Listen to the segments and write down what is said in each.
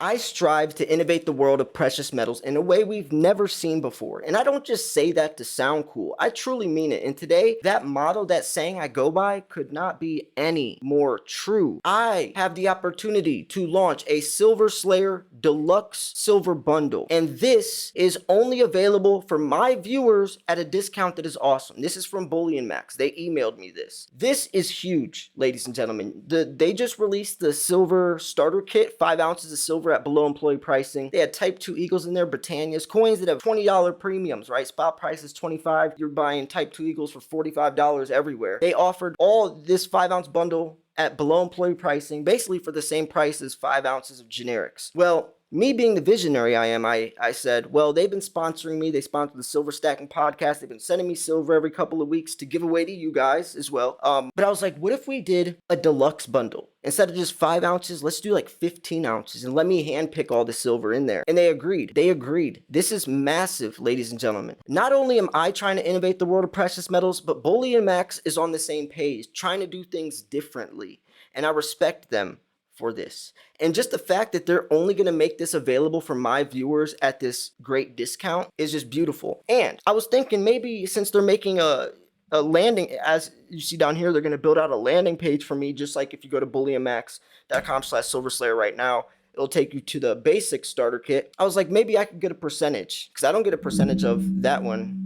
I strive to innovate the world of precious metals in a way we've never seen before. And I don't just say that to sound cool. I truly mean it. And today, that motto, that saying I go by could not be any more true. I have the opportunity to launch a Silver Slayer Deluxe Silver Bundle. And this is only available for my viewers at a discount that is awesome. This is from Bullion Max. They emailed me this. This is huge, ladies and gentlemen. They just released the Silver Starter Kit, 5 ounces of silver at below employee pricing. They had Type 2 Eagles in there, Britannias, coins that have $20 premiums, right? Spot price is $25. You're buying Type 2 Eagles for $45 everywhere. They offered all this 5-ounce bundle at below employee pricing, basically for the same price as 5 ounces of generics. Well, me being the visionary I am, I said, well, they've been sponsoring me. They sponsored the Silver Stacking Podcast. They've been sending me silver every couple of weeks to give away to you guys as well. But I was like, what if we did a deluxe bundle? Instead of just 5 ounces, let's do like 15 ounces and let me handpick all the silver in there. And they agreed. They agreed. This is massive, ladies and gentlemen. Not only am I trying to innovate the world of precious metals, but Bullion Max is on the same page, trying to do things differently. And I respect them for this. And just the fact that they're only going to make this available for my viewers at this great discount is just beautiful. And I was thinking maybe since they're making a landing, as you see down here, they're going to build out a landing page for me, just like if you go to bullionmax.com/silverslayer right now, it'll take you to the basic starter kit. I was like, maybe I could get a percentage, because I don't get a percentage of that one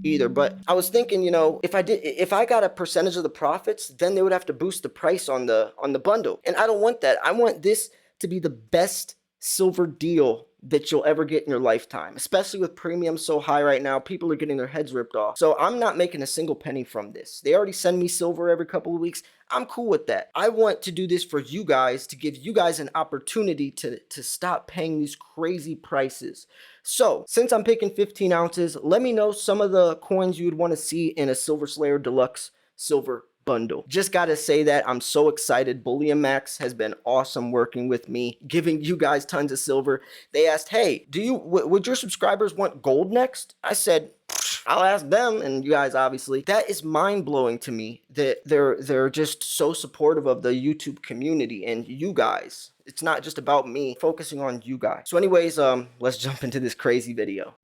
either. But I was thinking, you know, if I got a percentage of the profits, then they would have to boost the price on the bundle. And I don't want that. I want this to be the best silver deal that you'll ever get in your lifetime, especially with premiums so high right now. People are getting their heads ripped off. So I'm not making a single penny from this. They already send me silver every couple of weeks. I'm cool with that. I want to do this for you guys, to give you guys an opportunity to stop paying these crazy prices. So since I'm picking 15 ounces, let me know some of the coins you would want to see in a Silver Slayer Deluxe Silver Bundle. Just gotta say that I'm so excited. Bullion Max has been awesome working with me, giving you guys tons of silver. They asked, hey, would your subscribers want gold next? I said, I'll ask them, and you guys obviously. That is mind-blowing to me that they're just so supportive of the YouTube community and you guys. It's not just about me, focusing on you guys. So anyways, let's jump into this crazy video.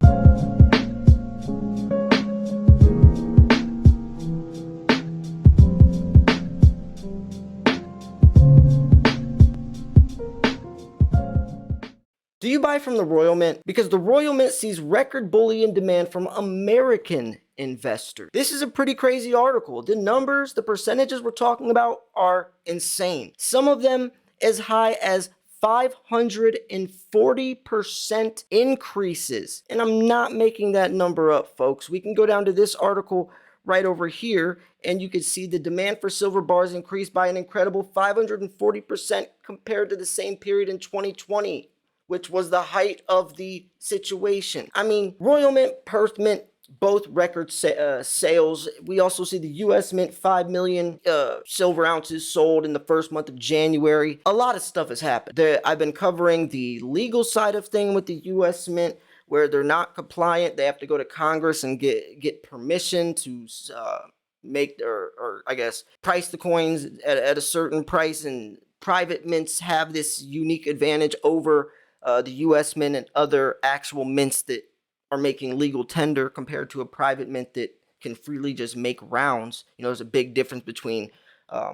Do you buy from the Royal Mint? Because the Royal Mint sees record bullion demand from American investors. This is a pretty crazy article. The numbers, the percentages we're talking about are insane. Some of them as high as 540% increases. And I'm not making that number up, folks. We can go down to this article right over here, and you can see the demand for silver bars increased by an incredible 540% compared to the same period in 2020. Which was the height of the situation. I mean, Royal Mint, Perth Mint, both record sales. We also see the U.S. Mint, 5 million silver ounces sold in the first month of January. A lot of stuff has happened. I've been covering the legal side of things with the U.S. Mint, where they're not compliant. They have to go to Congress and get permission to make or I guess price the coins at a certain price. And private mints have this unique advantage over the U.S. Mint and other actual mints that are making legal tender compared to a private mint that can freely just make rounds. You know, there's a big difference between, a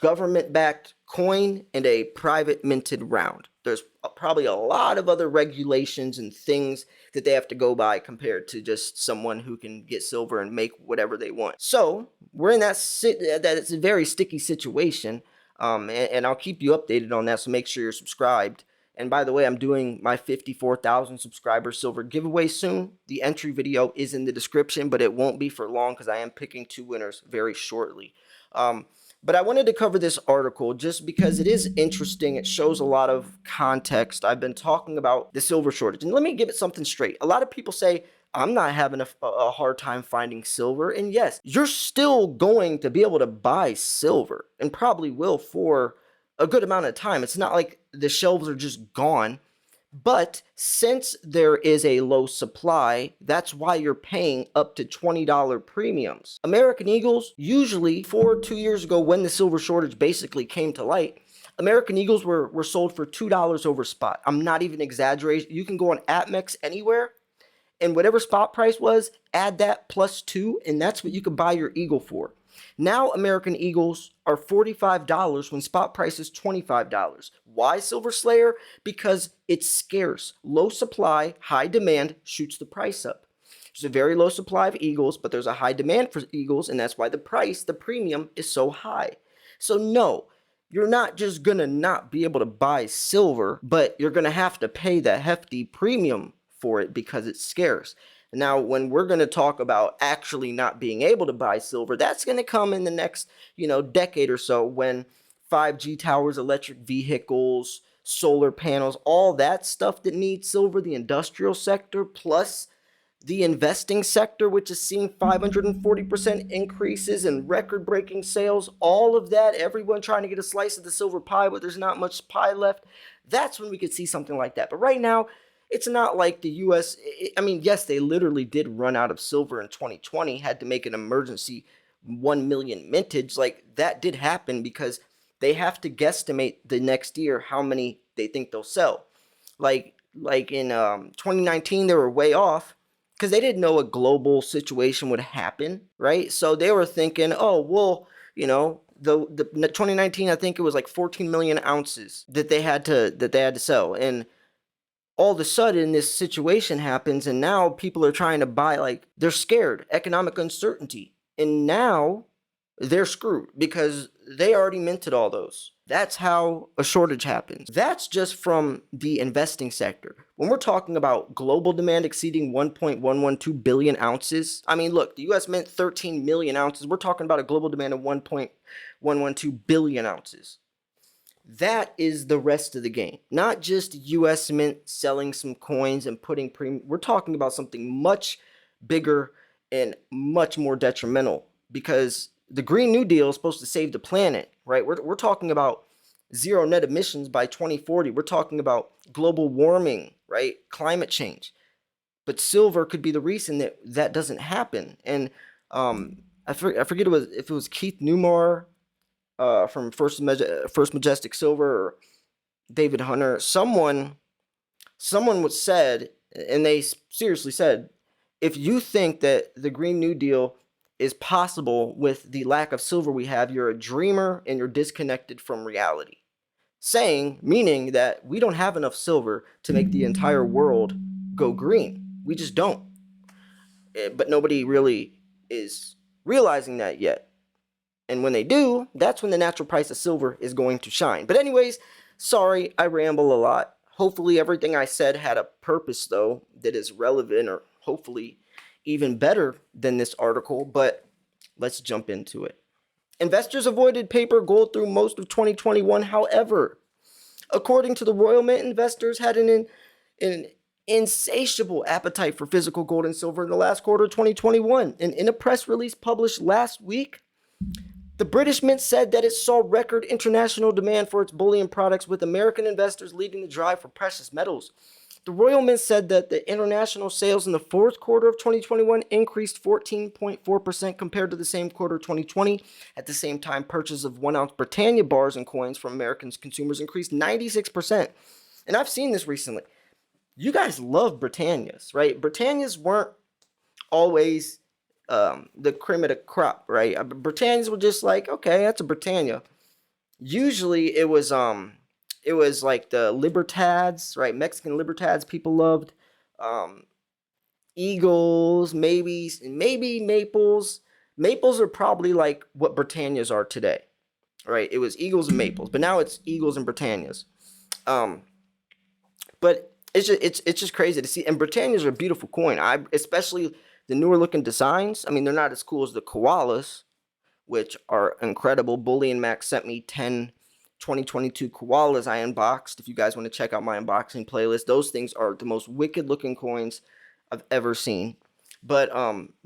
government-backed coin and a private minted round. There's probably a lot of other regulations and things that they have to go by compared to just someone who can get silver and make whatever they want. So we're in that it's a very sticky situation, and I'll keep you updated on that. So make sure you're subscribed. And by the way, I'm doing my 54,000 subscriber silver giveaway soon. The entry video is in the description, but it won't be for long because I am picking 2 winners very shortly. But I wanted to cover this article just because it is interesting. It shows a lot of context. I've been talking about the silver shortage. And let me give it something straight. A lot of people say, I'm not having a hard time finding silver. And yes, you're still going to be able to buy silver and probably will for a good amount of time. It's not like the shelves are just gone, but since there is a low supply, that's why you're paying up to $20 premiums. American Eagles, usually 2 years ago when the silver shortage basically came to light, American Eagles were sold for $2 over spot. I'm not even exaggerating. You can go on APMEX anywhere, and whatever spot price was, add that plus 2, and that's what you could buy your Eagle for. Now American Eagles are $45 when spot price is $25. Why Silver Slayer? Because it's scarce. Low supply, high demand shoots the price up. There's a very low supply of Eagles, but there's a high demand for Eagles, and that's why the price, the premium, is so high. So no, you're not just gonna not be able to buy silver, but you're gonna have to pay the hefty premium for it because it's scarce. Now, when we're going to talk about actually not being able to buy silver, that's going to come in the next, decade or so, when 5G towers, electric vehicles, solar panels, all that stuff that needs silver, the industrial sector, plus the investing sector, which is seeing 540% increases and record-breaking sales, all of that, everyone trying to get a slice of the silver pie, but there's not much pie left. That's when we could see something like that. But right now, it's not like the US. I mean, yes, they literally did run out of silver in 2020, had to make an emergency 1 million mintage. Like, that did happen because they have to guesstimate the next year how many they think they'll sell. Like in 2019, they were way off because they didn't know a global situation would happen, right? So they were thinking, oh, well, the 2019, I think it was like 14 million ounces that they had to sell. And all of a sudden this situation happens, and now people are trying to buy, like, they're scared, economic uncertainty, and now they're screwed because they already minted all those. That's how a shortage happens. That's just from the investing sector. When we're talking about global demand exceeding 1.112 billion ounces, I mean, look, the US mint 13 million ounces. We're talking about a global demand of 1.112 billion ounces. That is the rest of the game. Not just US Mint selling some coins and putting premium. We're talking about something much bigger and much more detrimental, because the Green New Deal is supposed to save the planet, right? We're talking about zero net emissions by 2040. We're talking about global warming, right? Climate change. But silver could be the reason that doesn't happen. And I forget if it was Keith Newmar from First Majestic Silver, or David Hunter, someone was said, and they seriously said, if you think that the Green New Deal is possible with the lack of silver we have, you're a dreamer and you're disconnected from reality. Meaning that we don't have enough silver to make the entire world go green. We just don't. But nobody really is realizing that yet. And when they do, that's when the natural price of silver is going to shine. But anyways, sorry, I ramble a lot. Hopefully everything I said had a purpose, though, that is relevant, or hopefully even better than this article. But let's jump into it. Investors avoided paper gold through most of 2021. However, according to the Royal Mint, investors had an insatiable appetite for physical gold and silver in the last quarter of 2021. And in a press release published last week, the British Mint said that it saw record international demand for its bullion products, with American investors leading the drive for precious metals. The Royal Mint said that the international sales in the fourth quarter of 2021 increased 14.4% compared to the same quarter of 2020. At the same time, purchase of 1-ounce Britannia bars and coins from American consumers increased 96%. And I've seen this recently. You guys love Britannias, right? Britannias weren't always the cream of the crop, right? Britannias were just like, okay, that's a Britannia. Usually it was like the Libertads, right? Mexican Libertads people loved. Eagles, maybe Maples. Maples are probably like what Britannias are today, right? It was Eagles and Maples, but now it's Eagles and Britannias. But it's just crazy to see. And Britannias are a beautiful coin. Especially the newer looking designs. I mean, they're not as cool as the koalas, which are incredible. Bullion Max sent me 10 2022 koalas I unboxed. If you guys want to check out my unboxing playlist, those things are the most wicked looking coins I've ever seen. But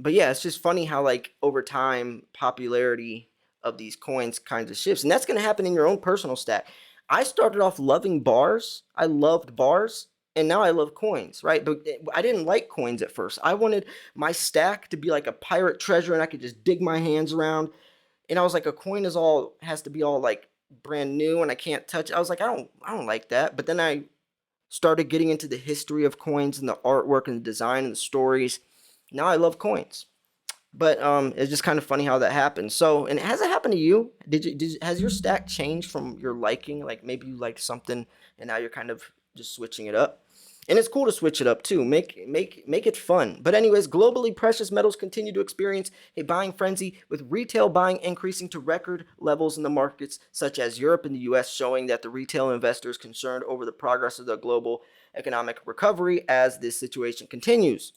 yeah, it's just funny how, like, over time, popularity of these coins kinds of shifts. And that's going to happen in your own personal stack. I started off loving bars. I loved bars. And now I love coins, right? But I didn't like coins at first. I wanted my stack to be like a pirate treasure and I could just dig my hands around. And I was like, a coin has to be all like brand new and I can't touch it. I was like, I don't like that. But then I started getting into the history of coins and the artwork and the design and the stories. Now I love coins. But it's just kind of funny how that happened. So, and has it happened to you? Has your stack changed from your liking? Like maybe you liked something and now you're kind of just switching it up. And it's cool to switch it up too. Make it fun. But anyways, globally, precious metals continue to experience a buying frenzy, with retail buying increasing to record levels in the markets such as Europe and the US, showing that the retail investors concerned over the progress of the global economic recovery as this situation continues.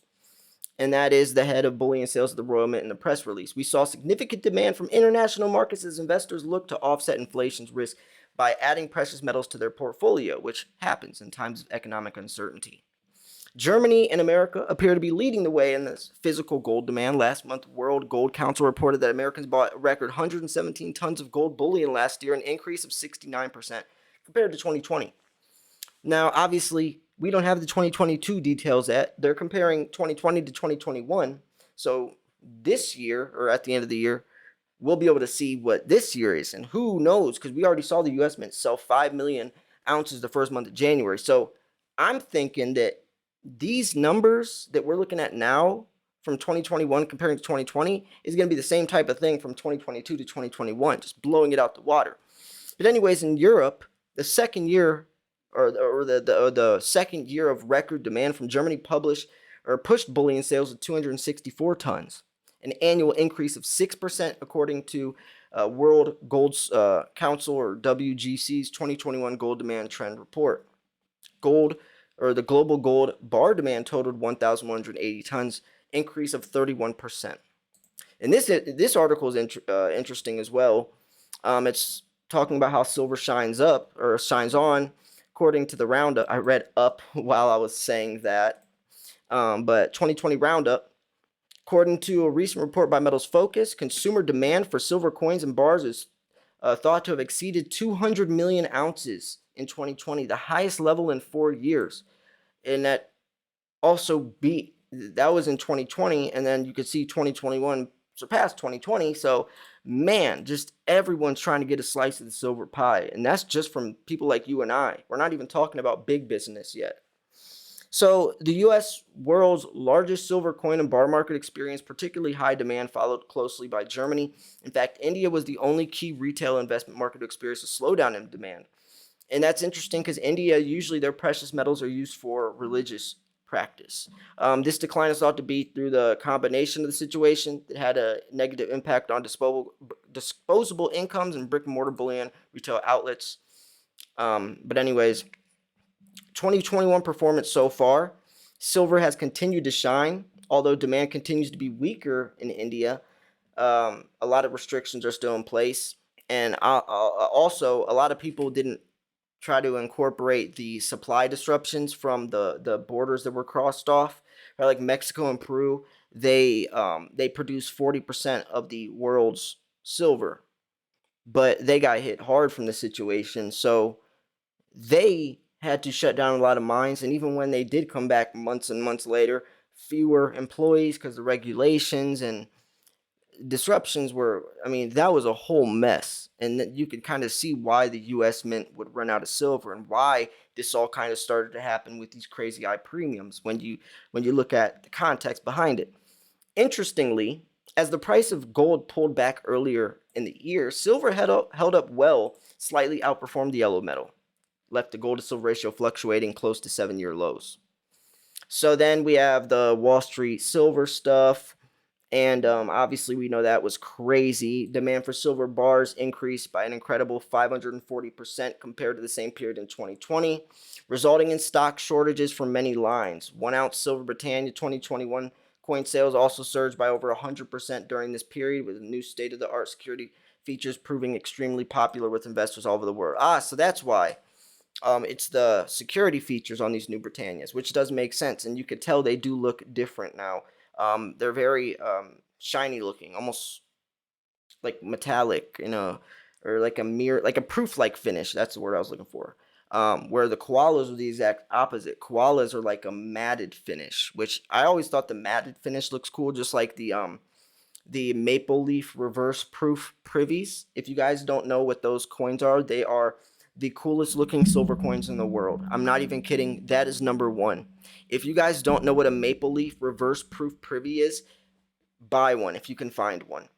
And that is the head of bullion sales of the Royal Mint in the press release. We saw significant demand from international markets as investors look to offset inflation's risk by adding precious metals to their portfolio, which happens in times of economic uncertainty. Germany and America appear to be leading the way in this physical gold demand. Last month, World Gold Council reported that Americans bought a record 117 tons of gold bullion last year, an increase of 69% compared to 2020. Now, obviously, we don't have the 2022 details yet. They're comparing 2020 to 2021. So this year, or at the end of the year, we'll be able to see what this year is. And who knows, because we already saw the US Mint sell 5 million ounces the first month of January. So I'm thinking that these numbers that we're looking at now from 2021 comparing to 2020 is going to be the same type of thing from 2022 to 2021, just blowing it out the water. But anyways, in Europe, the second year or the second year of record demand from Germany pushed bullion sales of 264 tons, an annual increase of 6% according to World Gold Council or WGC's 2021 gold demand trend report. The global gold bar demand totaled 1,180 tons, increase of 31%. And this article is interesting as well. It's talking about how silver shines on. According to the roundup, I read up while I was saying that, but 2020 roundup, according to a recent report by Metals Focus, consumer demand for silver coins and bars is thought to have exceeded 200 million ounces in 2020, the highest level in 4 years. And that was in 2020, and then you could see 2021 surpassed 2020. So man, just everyone's trying to get a slice of the silver pie, and that's just from people like you and I. We're not even talking about big business yet. So the US, world's largest silver coin and bar market, experienced particularly high demand, followed closely by Germany. In fact, India was the only key retail investment market to experience a slowdown in demand. And that's interesting because India, usually their precious metals are used for religious practice. This decline is thought to be through the combination of the situation that had a negative impact on disposable incomes and brick and mortar bullion retail outlets. But anyways, 2021 performance so far, silver has continued to shine, although demand continues to be weaker in India. A lot of restrictions are still in place, and also a lot of people didn't try to incorporate the supply disruptions from the borders that were crossed off. Right, like Mexico and Peru, they produce 40% of the world's silver, but they got hit hard from the situation, so they had to shut down a lot of mines. And even when they did come back months and months later, fewer employees because the regulations and disruptions that was a whole mess. And you could kind of see why the US Mint would run out of silver and why this all kind of started to happen with these crazy high premiums when you look at the context behind it. Interestingly, as the price of gold pulled back earlier in the year, silver held up well, slightly outperformed the yellow metal, left the gold to silver ratio fluctuating close to 7-year lows. So then we have the Wall Street silver stuff. And obviously, we know that was crazy. Demand for silver bars increased by an incredible 540% compared to the same period in 2020, resulting in stock shortages for many lines. 1-ounce silver Britannia 2021 coin sales also surged by over 100% during this period, with new state-of-the-art security features proving extremely popular with investors all over the world. So that's why. It's the security features on these new Britannias, which does make sense. And you could tell they do look different now. They're very shiny looking, almost like metallic, or like a mirror, like a proof-like finish. That's the word I was looking for. Where the koalas are the exact opposite. Koalas are like a matted finish, which I always thought the matted finish looks cool, just like the the Maple Leaf Reverse Proof Privies. If you guys don't know what those coins are, they are the coolest looking silver coins in the world. I'm not even kidding. That is number one. If you guys don't know what a Maple Leaf Reverse Proof Privy is, buy one if you can find one.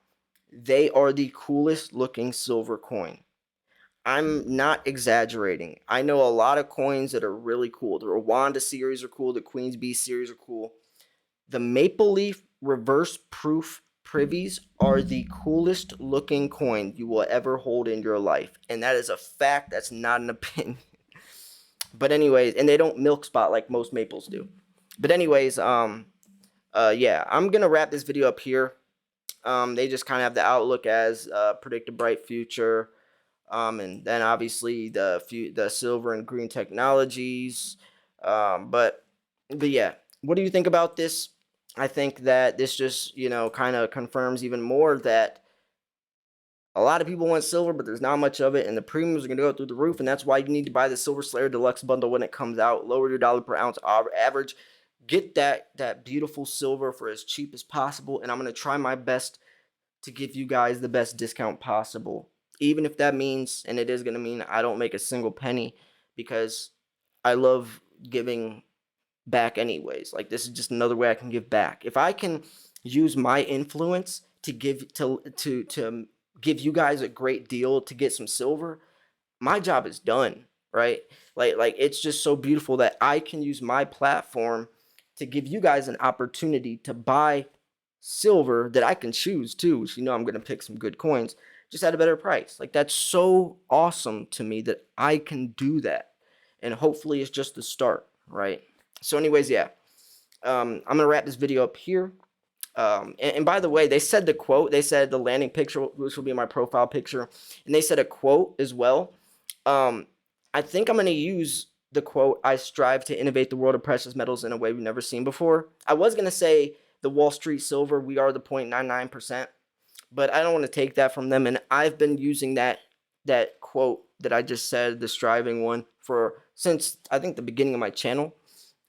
They are the coolest looking silver coin. I'm not exaggerating. I know a lot of coins that are really cool. The Rwanda series are cool. The Queen's Bee series are cool. The Maple Leaf Reverse Proof Privies are the coolest looking coin you will ever hold in your life. And that is a fact. That's not an opinion. But anyways, and they don't milk spot like most maples do. But anyways, yeah, I'm going to wrap this video up here. They just kind of have the outlook as predict a bright future. And then obviously the silver and green technologies. But yeah, what do you think about this? I think that this just, kind of confirms even more that a lot of people want silver, but there's not much of it, and the premiums are going to go through the roof, and that's why you need to buy the Silver Slayer Deluxe bundle when it comes out. Lower your dollar per ounce average. Get that beautiful silver for as cheap as possible, and I'm going to try my best to give you guys the best discount possible. Even if that means, and it is going to mean, I don't make a single penny, because I love giving back anyways. Like, this is just another way I can give back. If I can use my influence to give you guys a great deal to get some silver, my job is done, right? Like it's just so beautiful that I can use my platform to give you guys an opportunity to buy silver that I can choose too, which I'm going to pick some good coins just at a better price. Like, that's so awesome to me that I can do that. And hopefully it's just the start, right? So anyways, yeah, I'm going to wrap this video up here. And by the way, they said the quote, they said the landing picture, which will be my profile picture, and they said a quote as well. I think I'm going to use the quote, "I strive to innovate the world of precious metals in a way we've never seen before." I was going to say the Wall Street silver, we are the 0.99%, but I don't want to take that from them. And I've been using that quote that I just said, the striving one, since I think the beginning of my channel.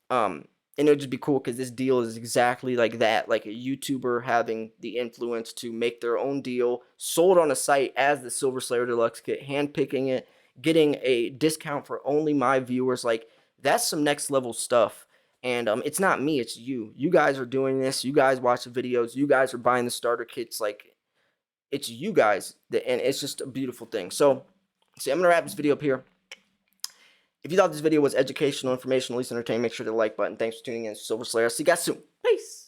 And it would just be cool because this deal is exactly like that, like a YouTuber having the influence to make their own deal, sold on a site as the Silver Slayer Deluxe kit, handpicking it, getting a discount for only my viewers. Like, that's some next level stuff. And it's not me, it's you. You guys are doing this. You guys watch the videos. You guys are buying the starter kits. Like, it's you guys, and it's just a beautiful thing. So I'm going to wrap this video up here. If you thought this video was educational, informational, at least entertaining, make sure to hit the like button. Thanks for tuning in. Silver Slayer. See you guys soon. Peace.